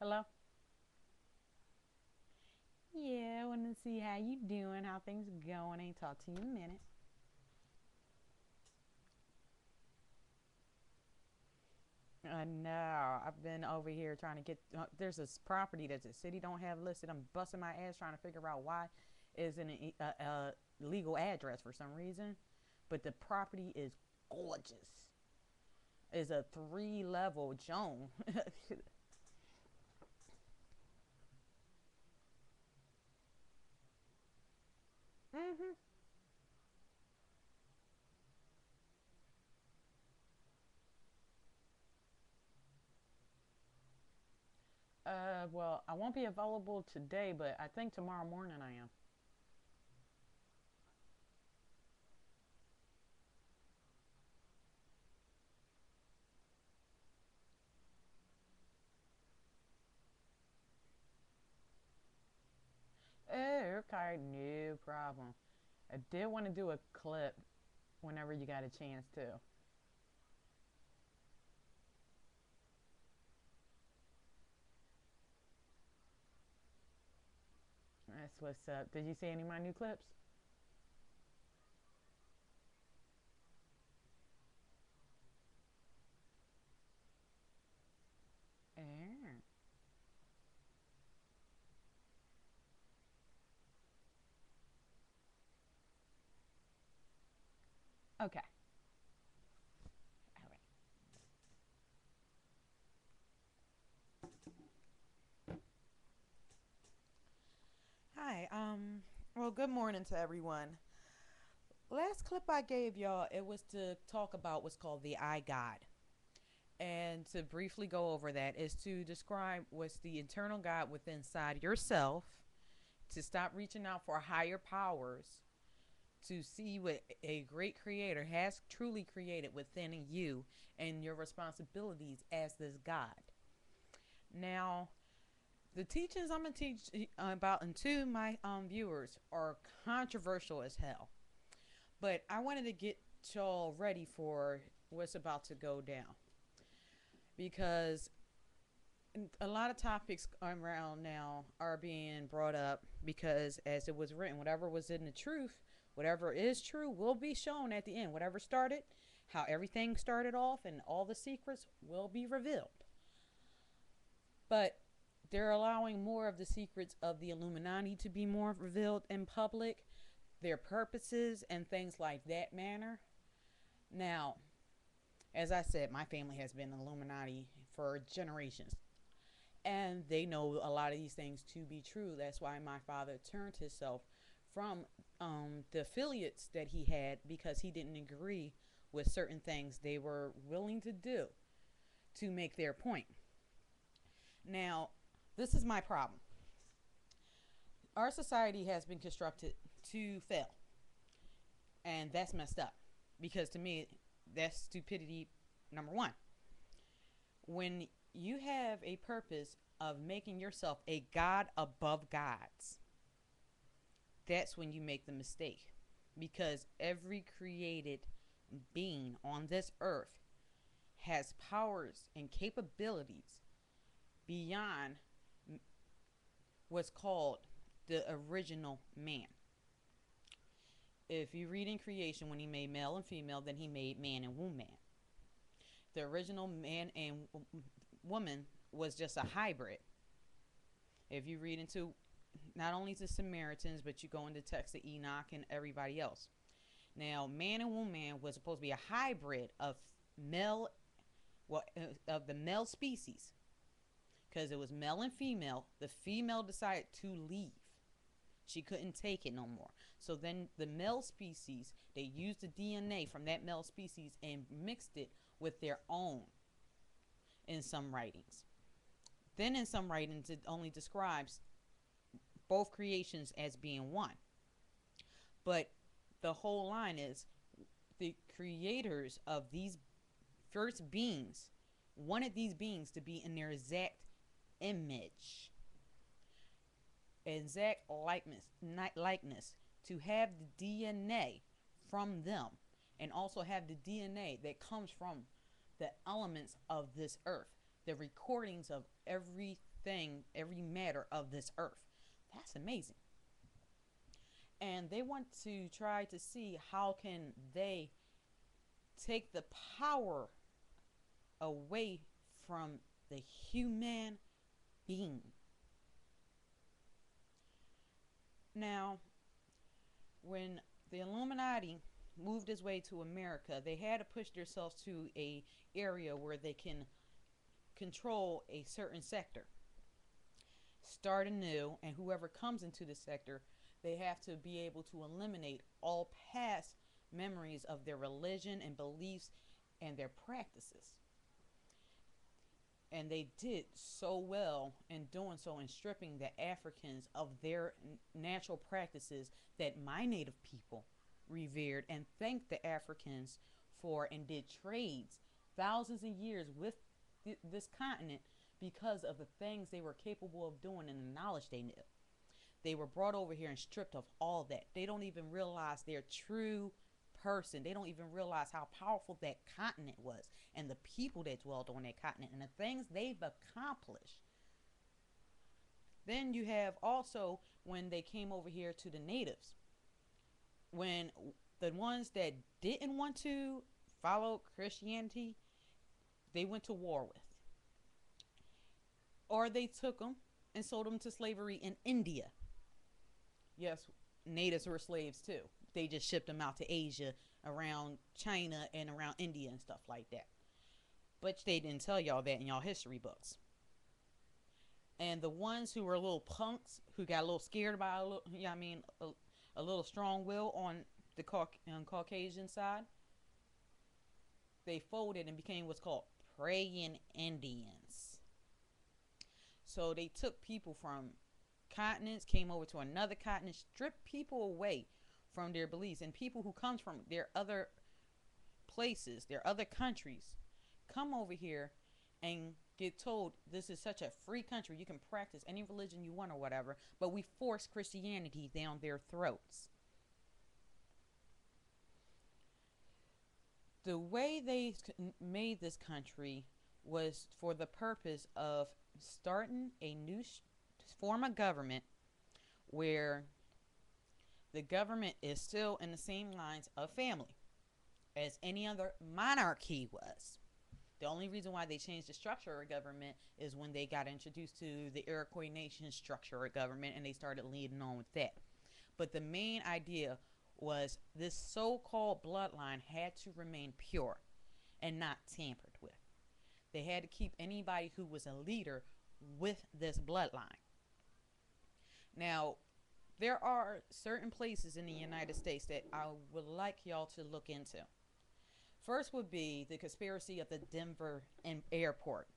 Hello? Yeah, I want to see how you doing, how things going. Ain't talked to you in a minute. I know. I've been over here trying to get. There's this property that the city don't have listed. I'm busting my ass trying to figure out why is in a legal address for some reason, but the property is gorgeous. It's a three-level Joan. hmm well, I won't be available today, but I think tomorrow morning I am. Okay, no problem. I did want to do a clip whenever you got a chance to. That's what's up. Did you see any of my new clips? Yeah. Okay. All right. Hi. Well, good morning to everyone. Last clip I gave y'all, it was to talk about what's called the I God. And to briefly go over that is to describe what's the internal God within inside yourself, to stop reaching out for higher powers, to see what a great creator has truly created within you and your responsibilities as this God. Now, the teachings I'm going to teach about and to my viewers are controversial as hell. But I wanted to get y'all ready for what's about to go down. Because a lot of topics around now are being brought up because, as it was written, whatever was in the truth, whatever is true, will be shown at the end. Whatever started, how everything started off, and all the secrets will be revealed. But they're allowing more of the secrets of the Illuminati to be more revealed in public, their purposes, and things like that manner. Now, as I said, my family has been Illuminati for generations. And they know a lot of these things to be true. That's why my father turned himself from the affiliates that he had because he didn't agree with certain things they were willing to do to make their point. Now, this is my problem. Our society has been constructed to fail, and that's messed up because to me, that's stupidity number one. When you have a purpose of making yourself a god above gods, that's when you make the mistake. Because every created being on this earth has powers and capabilities beyond what's called the original man. If you read in creation, when he made male and female, then he made man and woman. The original man and woman was just a hybrid. If you read into not only the Samaritans, but you go into text of Enoch and everybody else. Now, man and woman was supposed to be a hybrid of male, well, of the male species, because it was male and female. The female decided to leave. She couldn't take it no more. So then the male species, they used the DNA from that male species and mixed it with their own in some writings. Then in some writings, it only describes both creations as being one. But the whole line is the creators of these first beings wanted these beings to be in their exact image, exact likeness, to have the DNA from them, and also have the DNA that comes from the elements of this earth, the recordings of everything everything, every matter of this earth. That's amazing. And they want to try to see how can they take the power away from the human being. Now, when the Illuminati moved its way to America, they had to push themselves to a area where they can control a certain sector, start anew, and whoever comes into the sector, they have to be able to eliminate all past memories of their religion and beliefs and their practices. And they did so well in doing so, in stripping the Africans of their natural practices that my native people revered and thanked the Africans for, and did trades thousands of years with this continent because of the things they were capable of doing and the knowledge they knew. They were brought over here and stripped of all that. They don't even realize their true person. They don't even realize how powerful that continent was and the people that dwelled on that continent and the things they've accomplished. Then you have also when they came over here to the natives, when the ones that didn't want to follow Christianity, they went to war with, or they took them and sold them to slavery in India. Yes, natives were slaves too. They just shipped them out to Asia, around China and around India and stuff like that. But they didn't tell y'all that in y'all history books. And the ones who were little punks, who got a little scared by a little, a little strong will on the Caucasian side, they folded and became what's called praying Indians. So they took people from continents, came over to another continent, stripped people away from their beliefs, and people who comes from their other places, their other countries, come over here and get told this is such a free country, you can practice any religion you want or whatever, but we force Christianity down their throats. The way they made this country was for the purpose of starting a new form of government where the government is still in the same lines of family as any other monarchy was. The only reason why they changed the structure of government is when they got introduced to the Iroquois Nation structure of government and they started leading on with that. But the main idea was this so-called bloodline had to remain pure and not tampered with. They had to keep anybody who was a leader with this bloodline. Now, there are certain places in the United States that I would like y'all to look into. First would be the conspiracy of the Denver airport.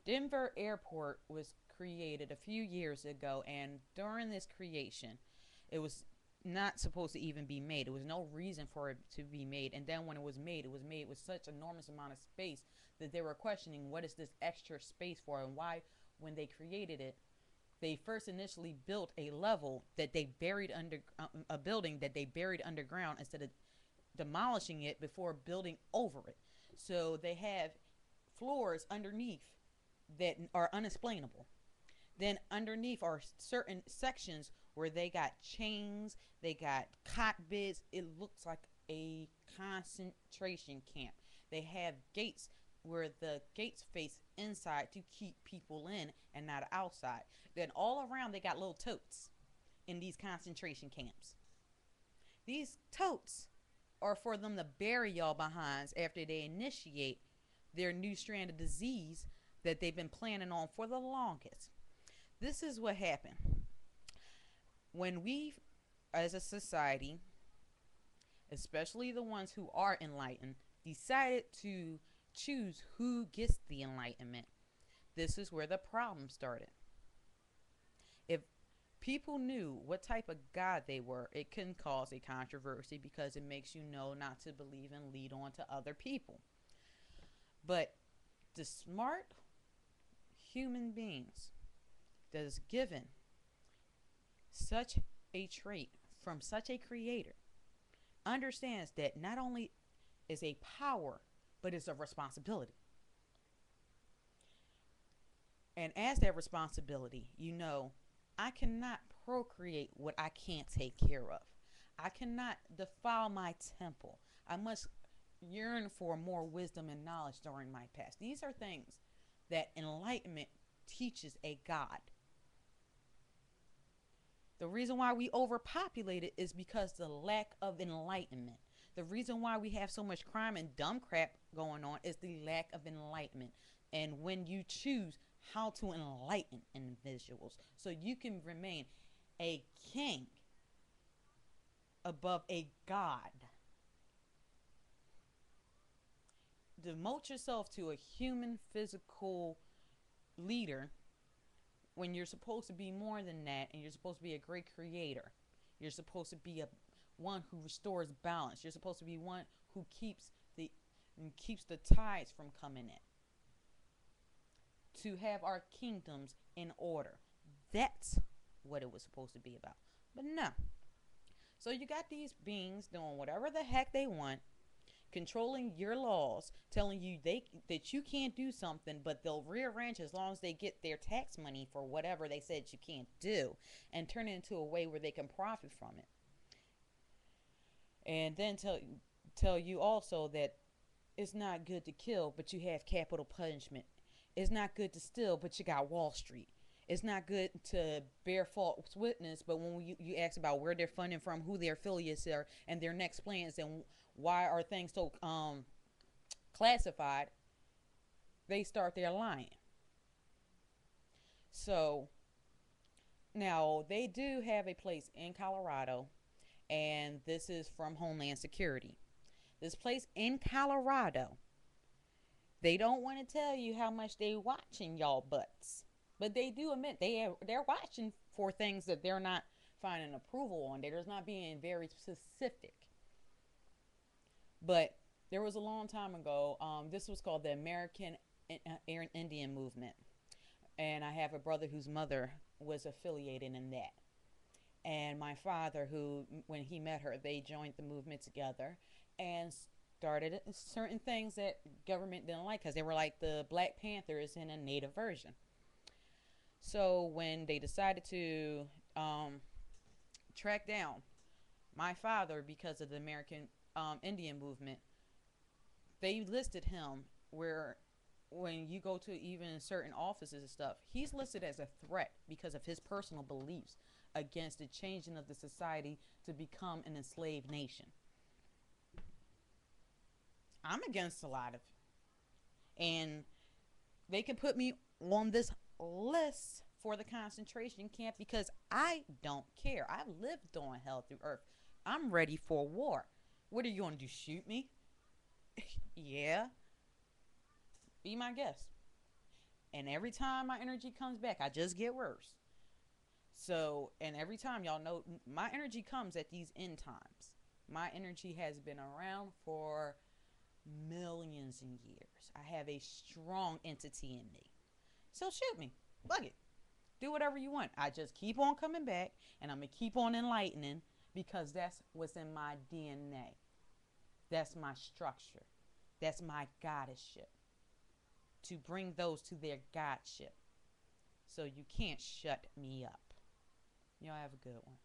Denver airport was created a few years ago, and during this creation, it was not supposed to even be made. There was no reason for it to be made, and then when it was made with such enormous amount of space that they were questioning what is this extra space for, and why, when they created it, they first initially built a level that they buried under a building that they buried underground instead of demolishing it before building over it. So they have floors underneath that are unexplainable. Then underneath are certain sections where they got chains, they got cot beds. It looks like a concentration camp. They have gates where the gates face inside to keep people in and not outside. Then all around they got little totes in these concentration camps. These totes are for them to bury y'all behinds after they initiate their new strand of disease that they've been planning on for the longest. This is what happened. When we, as a society, especially the ones who are enlightened, decided to choose who gets the enlightenment, this is where the problem started. If people knew what type of God they were, it can cause a controversy because it makes you know not to believe and lead on to other people. But the smart human beings that is given such a trait from such a creator understands that not only is a power, but it's a responsibility. And as that responsibility, I cannot procreate what I can't take care of. I cannot defile my temple. I must yearn for more wisdom and knowledge during my past. These are things that enlightenment teaches a God. The reason why we overpopulated is because the lack of enlightenment. The reason why we have so much crime and dumb crap going on is the lack of enlightenment. And when you choose how to enlighten individuals so you can remain a king above a god, demote yourself to a human physical leader when you're supposed to be more than that, and you're supposed to be a great creator. You're supposed to be a one who restores balance. You're supposed to be one who keeps the tides from coming in. To have our kingdoms in order. That's what it was supposed to be about. But no. So you got these beings doing whatever the heck they want, controlling your laws, telling you that you can't do something, but they'll rearrange as long as they get their tax money for whatever they said you can't do, and turn it into a way where they can profit from it. And then tell you also that it's not good to kill, but you have capital punishment. It's not good to steal, but you got Wall Street. It's not good to bear false witness, but when you ask about where they're funding from, who their affiliates are, and their next plans, and why are things so classified, they start their lying. So now they do have a place in Colorado, and this is from Homeland Security. This place in Colorado, they don't want to tell you how much they watching y'all butts, but they do admit they're watching for things that they're not finding approval on. They're just not being very specific. But there was a long time ago. This was called the American Indian Movement, and I have a brother whose mother was affiliated in that. And my father, who, when he met her, they joined the movement together and started certain things that government didn't like, because they were like the Black Panthers in a native version. So when they decided to track down my father because of the American Indian movement, they listed him where when you go to even certain offices and stuff, he's listed as a threat because of his personal beliefs against the changing of the society to become an enslaved nation. I'm against a lot of it. And they can put me on this list for the concentration camp because I don't care. I've lived on hell through earth. I'm ready for war. What are you going to do, shoot me? Yeah. Be my guest. And every time my energy comes back, I just get worse. So, and every time, y'all know, my energy comes at these end times. My energy has been around for millions of years. I have a strong entity in me. So shoot me. Fuck it. Do whatever you want. I just keep on coming back, and I'm going to keep on enlightening, because that's what's in my DNA. That's my structure. That's my goddessship. To bring those to their godship. So you can't shut me up. Y'all have a good one.